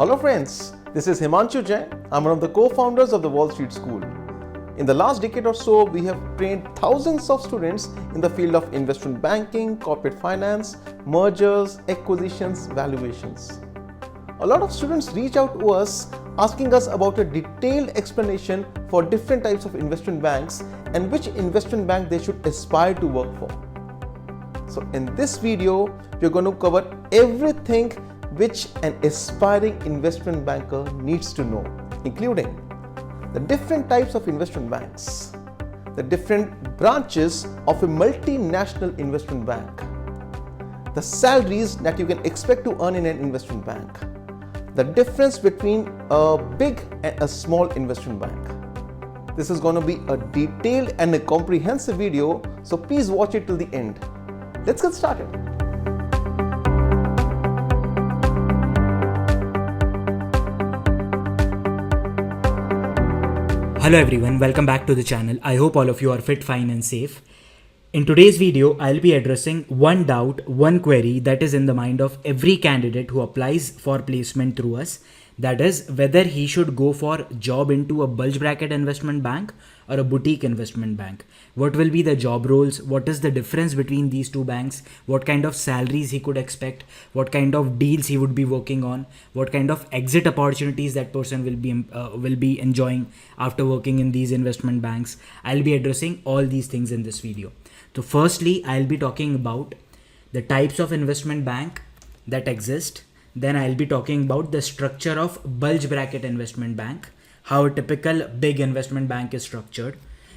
Hello friends, this is Himanshu Jain. I'm one of the co-founders of the Wall Street School. In the last decade or so, we have trained thousands of students in the field of investment banking, corporate finance, mergers, acquisitions, valuations. A lot of students reach out to us asking us about a detailed explanation for different types of investment banks and which investment bank they should aspire to work for. So in this video, we're going to cover everything which an aspiring investment banker needs to know, including the different types of investment banks, the different branches of a multinational investment bank, the salaries that you can expect to earn in an investment bank, the difference between a big and a small investment bank. This is going to be a detailed and a comprehensive video, so please watch it till the end. Let's get started. Hello everyone, welcome back to the channel. I hope all of you are fit, fine and safe. In today's video, I'll be addressing one doubt, one query that is in the mind of every candidate who applies for placement through us. That is whether he should go for job into a bulge bracket investment bank or a boutique investment bank. What will be the job roles? What is the difference between these two banks? What kind of salaries he could expect? What kind of deals he would be working on? What kind of exit opportunities that person will be enjoying after working in these investment banks? I'll be addressing all these things in this video. So firstly, I'll be talking about the types of investment bank that exist. Then I'll be talking about the structure of bulge bracket investment bank, how a typical big investment bank is structured.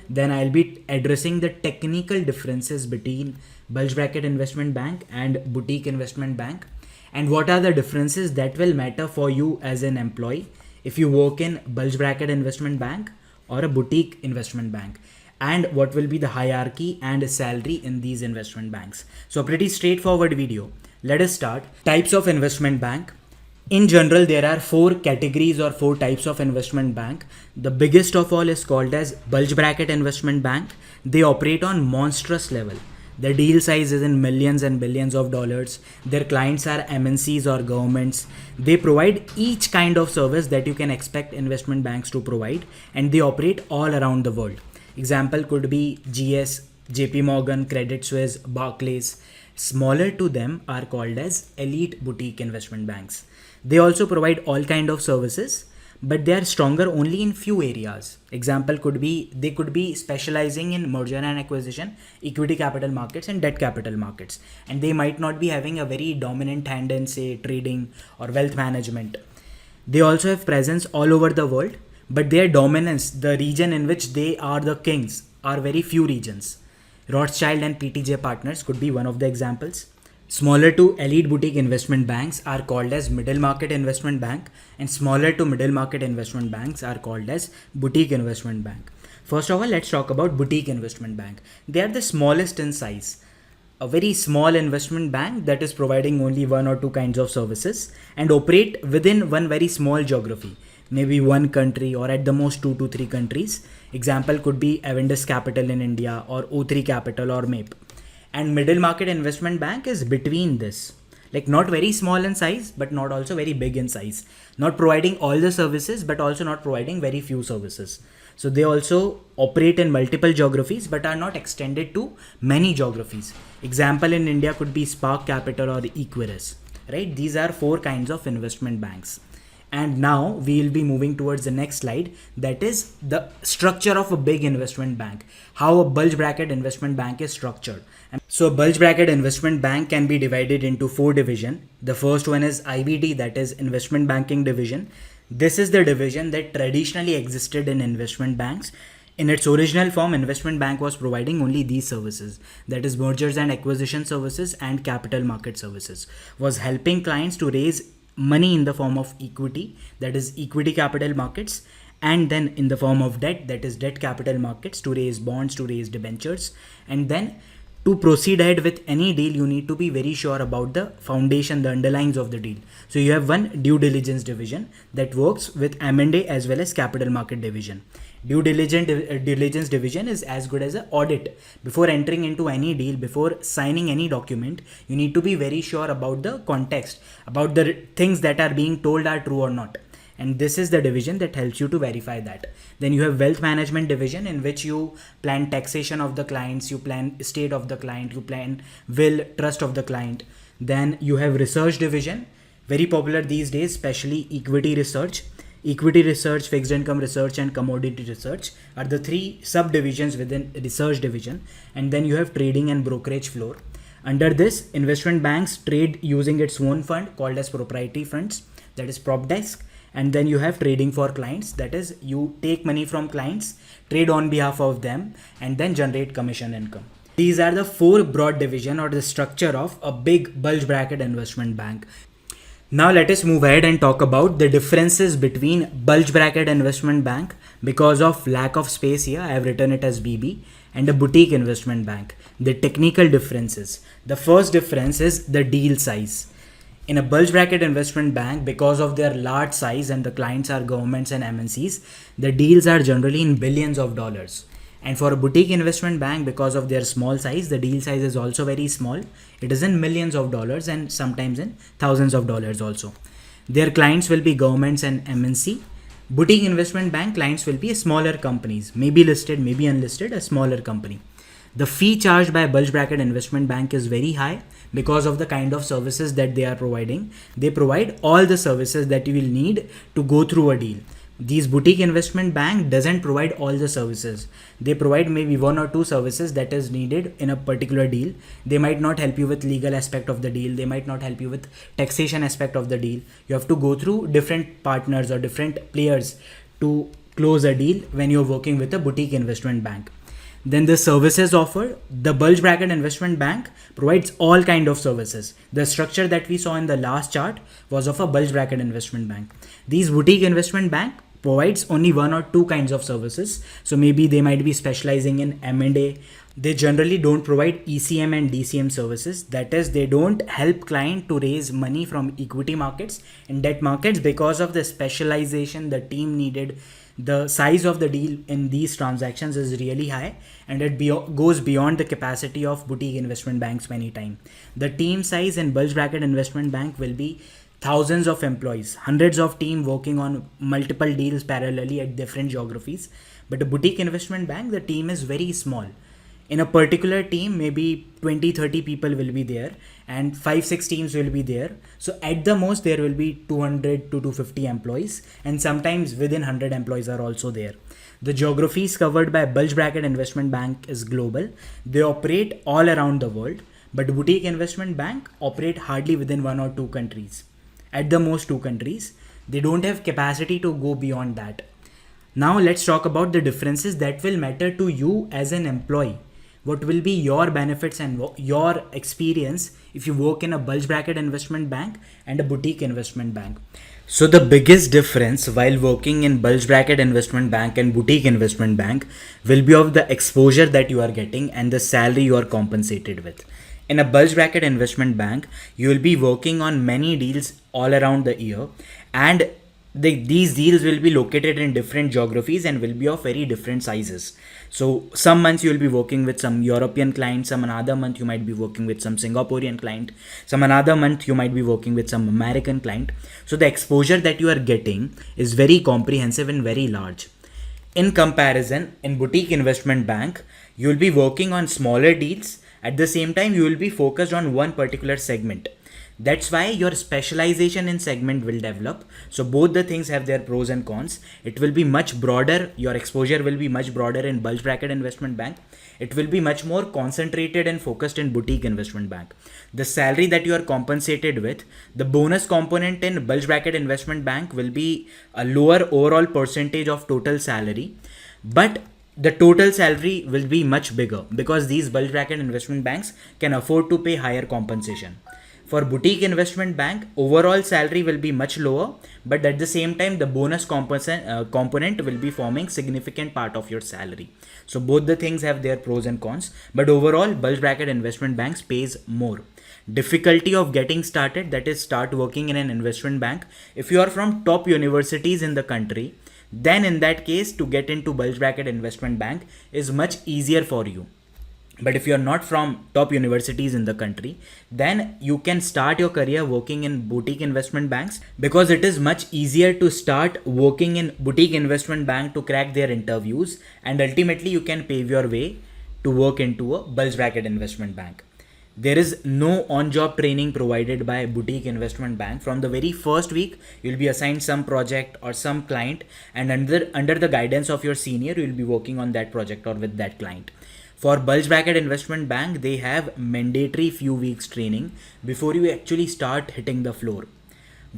Then I'll be addressing the technical differences between bulge bracket investment bank and boutique investment bank, and what are the differences that will matter for you as an employee if you work in bulge bracket investment bank or a boutique investment bank, and what will be the hierarchy and salary in these investment banks. So a pretty straightforward video. Let us start. Types of investment bank. In general, there are four categories or four types of investment bank. The biggest of all is called as bulge bracket investment bank. They operate on monstrous level. The deal size is in millions and billions of dollars. Their clients are MNCs or governments. They provide each kind of service that you can expect investment banks to provide, and they operate all around the world. Example could be GS, JP Morgan, Credit Suisse, Barclays. Smaller to them are called as elite boutique investment banks. They also provide all kind of services, but they are stronger only in few areas. Example could be, they could be specializing in merger and acquisition, equity capital markets and debt capital markets. And they might not be having a very dominant hand in say trading or wealth management. They also have presence all over the world, but their dominance, the region in which they are the kings, are very few regions. Rothschild and PTJ Partners could be one of the examples. Smaller to elite boutique investment banks are called as middle market investment bank, and smaller to middle market investment banks are called as boutique investment bank. First of all, let's talk about boutique investment bank. They are the smallest in size. A very small investment bank that is providing only one or two kinds of services and operate within one very small geography. Maybe one country or at the most 2 to 3 countries. Example could be Avendus Capital in India or O3 Capital or MAPE. And middle market investment bank is between this. Like not very small in size, but not also very big in size. Not providing all the services, but also not providing very few services. So they also operate in multiple geographies, but are not extended to many geographies. Example in India could be Spark Capital or Equirus, right? These are four kinds of investment banks. And now we will be moving towards the next slide, that is the structure of a big investment bank, how a bulge bracket investment bank is structured. And so a bulge bracket investment bank can be divided into four divisions. The first one is IBD, that is investment banking division. This is the division that traditionally existed in investment banks. In its original form, investment bank was providing only these services, that is mergers and acquisition services and capital market services, was helping clients to raise money in the form of equity, that is equity capital markets, and then in the form of debt, that is debt capital markets, to raise bonds, to raise debentures. And then to proceed ahead with any deal, you need to be very sure about the foundation, the underlyings of the deal. So you have one due diligence division that works with M&A as well as capital market division. Diligence division is as good as an audit. Before entering into any deal, before signing any document, you need to be very sure about the context, about the things that are being told are true or not. And this is the division that helps you to verify that. Then you have wealth management division, in which you plan taxation of the clients, you plan estate of the client, you plan will, trust of the client. Then you have research division, very popular these days, especially equity research. Equity research, fixed income research, and commodity research are the three subdivisions within research division. And then you have trading and brokerage floor. Under this, investment banks trade using its own fund called as proprietary funds, that is prop desk. And then you have trading for clients, that is you take money from clients, trade on behalf of them, and then generate commission income. These are the four broad division or the structure of a big bulge bracket investment bank. Now let us move ahead and talk about the differences between bulge bracket investment bank. Because of lack of space here, I have written it as BB, and a boutique investment bank. The technical differences. The first difference is the deal size. In a bulge bracket investment bank, because of their large size and the clients are governments and MNCs, the deals are generally in billions of dollars. And for a boutique investment bank, because of their small size, the deal size is also very small. It is in millions of dollars and sometimes in thousands of dollars also. Their clients will be governments and MNC. Boutique investment bank clients will be smaller companies, maybe listed, maybe unlisted, a smaller company. The fee charged by bulge bracket investment bank is very high because of the kind of services that they are providing. They provide all the services that you will need to go through a deal. These boutique investment bank doesn't provide all the services. They provide maybe one or two services that is needed in a particular deal. They might not help you with legal aspect of the deal. They might not help you with taxation aspect of the deal. You have to go through different partners or different players to close a deal when you're working with a boutique investment bank. Then the services offered, the bulge bracket investment bank provides all kind of services. The structure that we saw in the last chart was of a bulge bracket investment bank. These boutique investment bank provides only one or two kinds of services. So maybe they might be specializing in M&A. They generally don't provide ECM and DCM services. That is, they don't help client to raise money from equity markets and debt markets because of the specialization the team needed. The size of the deal in these transactions is really high, and it goes beyond the capacity of boutique investment banks many times. The team size in bulge bracket investment bank will be thousands of employees, hundreds of team working on multiple deals parallelly at different geographies. But a boutique investment bank, the team is very small. In a particular team, maybe 20-30 people will be there and 5-6 teams will be there. So at the most, there will be 200 to 250 employees, and sometimes within 100 employees are also there. The geographies covered by bulge bracket investment bank is global. They operate all around the world, but boutique investment bank operate hardly within one or two countries. At the most 2 countries. They don't have capacity to go beyond that. Now let's talk about the differences that will matter to you as an employee. What will be your benefits and your experience if you work in a bulge bracket investment bank and a boutique investment bank? So the biggest difference while working in bulge bracket investment bank and boutique investment bank will be of the exposure that you are getting and the salary you are compensated with. In a bulge bracket investment bank, you will be working on many deals all around the year, and these deals will be located in different geographies and will be of very different sizes. So some months you will be working with some European client, some another month you might be working with some Singaporean client, some another month you might be working with some American client. So the exposure that you are getting is very comprehensive and very large. In comparison, in boutique investment bank, you will be working on smaller deals. At the same time, you will be focused on one particular segment. That's why your specialization in segment will develop. So both the things have their pros and cons. It will be much broader. Your exposure will be much broader in bulge bracket investment bank. It will be much more concentrated and focused in boutique investment bank. The salary that you are compensated with, the bonus component in bulge bracket investment bank will be a lower overall percentage of total salary, but the total salary will be much bigger because these bulge bracket investment banks can afford to pay higher compensation. For boutique investment bank, overall salary will be much lower, but at the same time, the bonus component will be forming significant part of your salary. So both the things have their pros and cons, but overall, bulge bracket investment banks pays more. Difficulty of getting started, that is start working in an investment bank. If you are from top universities in the country, then in that case to get into bulge bracket investment bank is much easier for you. But if you're not from top universities in the country, then you can start your career working in boutique investment banks, because it is much easier to start working in boutique investment bank to crack their interviews, and ultimately you can pave your way to work into a bulge bracket investment bank. There is no on-job training provided by boutique investment bank. From the very first week, you'll be assigned some project or some client, and under the guidance of your senior, you'll be working on that project or with that client. For bulge bracket investment bank, they have mandatory few weeks training before you actually start hitting the floor.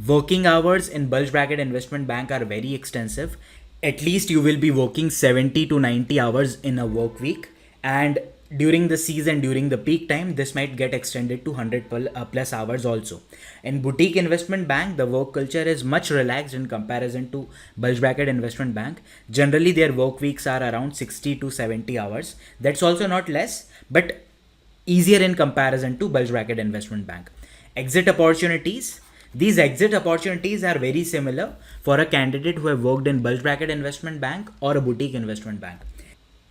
Working hours in bulge bracket investment bank are very extensive. At least you will be working 70 to 90 hours in a work week, and during the season, during the peak time, this might get extended to 100 plus hours also. In boutique investment bank, the work culture is much relaxed in comparison to bulge bracket investment bank. Generally, their work weeks are around 60 to 70 hours. That's also not less, but easier in comparison to bulge bracket investment bank. Exit opportunities. These exit opportunities are very similar for a candidate who have worked in bulge bracket investment bank or a boutique investment bank.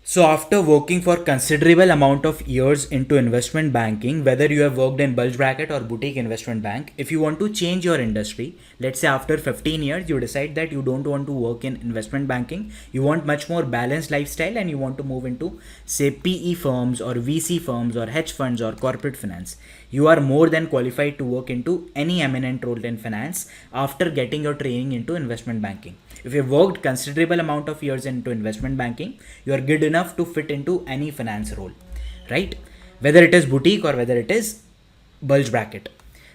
So after working for considerable amount of years into investment banking, whether you have worked in bulge bracket or boutique investment bank, if you want to change your industry, let's say after 15 years, you decide that you don't want to work in investment banking, you want much more balanced lifestyle and you want to move into say PE firms or VC firms or hedge funds or corporate finance, you are more than qualified to work into any eminent role in finance after getting your training into investment banking. If you've worked considerable amount of years into investment banking, you are good enough to fit into any finance role, right? Whether it is boutique or whether it is bulge bracket.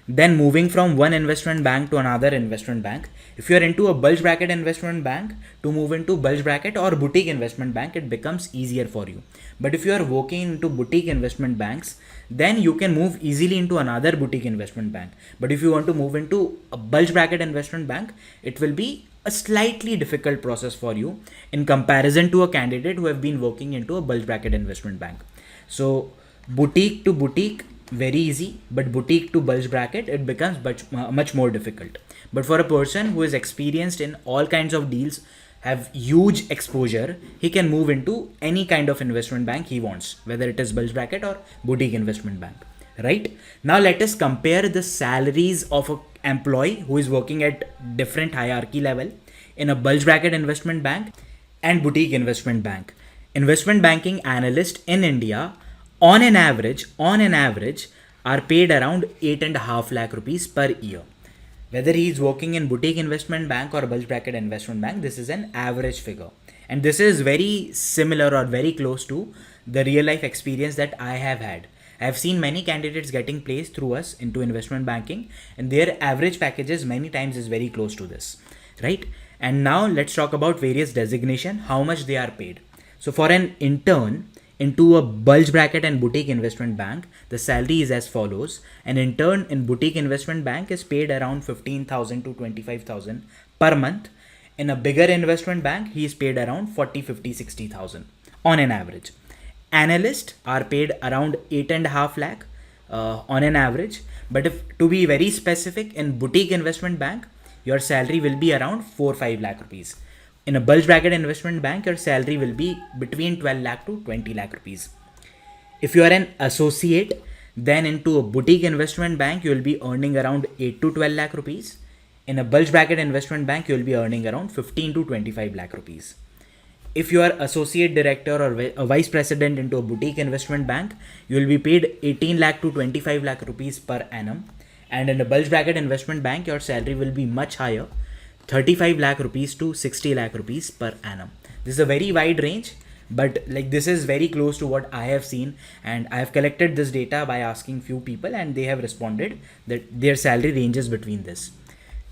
Then moving from one investment bank to another investment bank, if you are into a bulge bracket investment bank, to move into bulge bracket or boutique investment bank, it becomes easier for you. But if you are working into boutique investment banks, then you can move easily into another boutique investment bank. But if you want to move into a bulge bracket investment bank, it will be a slightly difficult process for you in comparison to a candidate who have been working into a bulge bracket investment bank. So boutique to boutique, very easy, but boutique to bulge bracket, it becomes much more difficult. But for a person who is experienced in all kinds of deals, have huge exposure, he can move into any kind of investment bank he wants, whether it is bulge bracket or boutique investment bank, right? Now let us compare the salaries of a employee who is working at different hierarchy level in a bulge bracket investment bank and boutique investment bank. Investment banking analyst in India on an average are paid around 8.5 lakh rupees per year. Whether he is working in boutique investment bank or bulge bracket investment bank, this is an average figure. And this is very similar or very close to the real life experience that I have had. I have seen many candidates getting placed through us into investment banking, and their average packages many times is very close to this, right? And now let's talk about various designation, how much they are paid. So for an intern into a bulge bracket and boutique investment bank, the salary is as follows. An intern in boutique investment bank is paid around 15,000 to 25,000 per month. In a bigger investment bank, he is paid around 40, 50, 60,000 on an average. Analysts are paid around 8.5 lakh on an average. But if to be very specific, in boutique investment bank, your salary will be around 4-5 lakh rupees. In a bulge bracket investment bank, your salary will be between 12 lakh to 20 lakh rupees. If you are an associate, then into a boutique investment bank, you will be earning around 8 to 12 lakh rupees. In a bulge bracket investment bank, you will be earning around 15 to 25 lakh rupees. If you are associate director or a vice president into a boutique investment bank, you will be paid 18 lakh to 25 lakh rupees per annum. And in a bulge bracket investment bank, your salary will be much higher, 35 lakh rupees to 60 lakh rupees per annum. This is a very wide range, but like this is very close to what I have seen, and I have collected this data by asking few people, and they have responded that their salary ranges between this.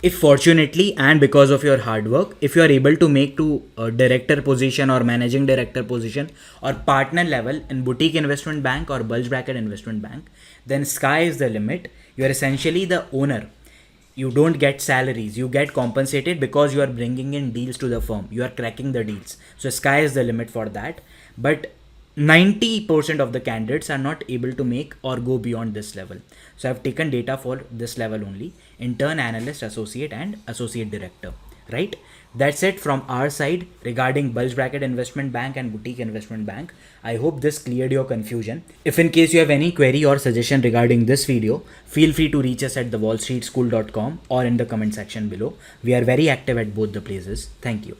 If fortunately and because of your hard work, if you are able to make to a director position or managing director position or partner level in boutique investment bank or bulge bracket investment bank, then sky is the limit. You are essentially the owner. You don't get salaries, you get compensated because you are bringing in deals to the firm, you are cracking the deals. So sky is the limit for that. But 90% of the candidates are not able to make or go beyond this level. So I've taken data for this level only: intern, analyst, associate and associate director, right? That's it from our side regarding Bulge Bracket Investment Bank and Boutique Investment Bank. I hope this cleared your confusion. If in case you have any query or suggestion regarding this video, feel free to reach us at thewallstreetschool.com or in the comment section below. We are very active at both the places. Thank you.